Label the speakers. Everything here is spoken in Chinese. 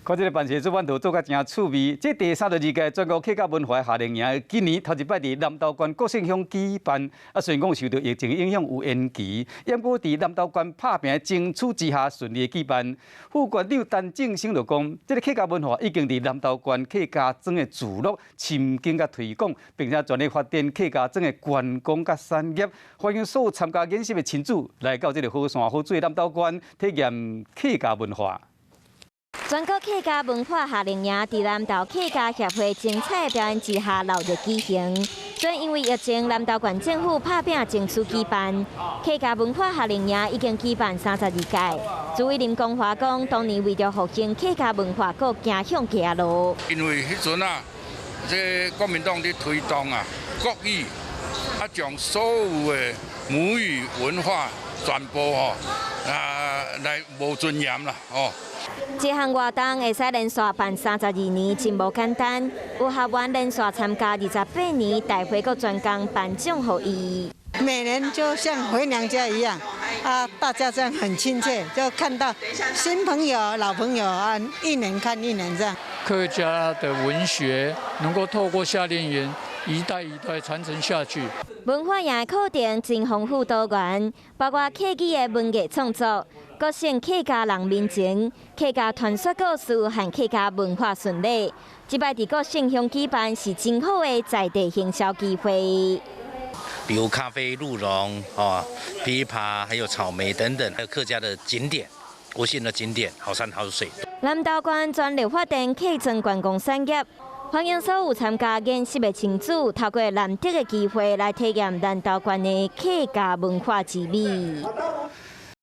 Speaker 1: 看这个办事主办图做甲真趣味。这第32届全国客家文化夏令营，今年头一摆伫南投县国姓乡举办，虽然讲受到疫情影响有延期，不过伫南投县拍拼争取之下顺利举办。副馆长陈正生就讲，这个客家文化已经伫南投县客家庄的聚落深耕甲推广，并且全力发展客家庄的观光甲产业。欢迎所有参加演习的亲子来到这个好山好水南投县体验客家文化。
Speaker 2: 全国客家文化夏令营伫南投客家协会精彩表演之下6日举行。虽然因为疫情，南投县政府拍拼争取举办客家文化夏令营已经举办32届。朱伟林讲话讲，当年为着复兴客家文化，搁走向其他路。
Speaker 3: 因为迄阵啊，这国民党伫推动啊国语，将所有的母语文化传播来无尊严啦
Speaker 2: 这项活动会使连续办32年，真无简单。有学员连续参加28年，大会阁专工颁奖予伊。
Speaker 4: 每年就像回娘家一样，大家这样很亲切，就看到新朋友、老朋友一年看一年这样。
Speaker 5: 客家的文学能够透过夏令营一代一代传承下去。
Speaker 2: 文化营的课程真丰富多元，包括客语的文艺创作。 各省客家人民情、客家传说故事和客家文化巡礼，这摆伫各省乡举办是真好的在地行销机会。
Speaker 6: 比如咖啡、鹿茸、枇杷，还有草莓等等，还有客家的景点、国姓的景点，好山好水。
Speaker 2: 南投县全力发展客庄观光产业，欢迎所有参加演习的亲子，透过难得的机会来体验南投县的客家文化之美。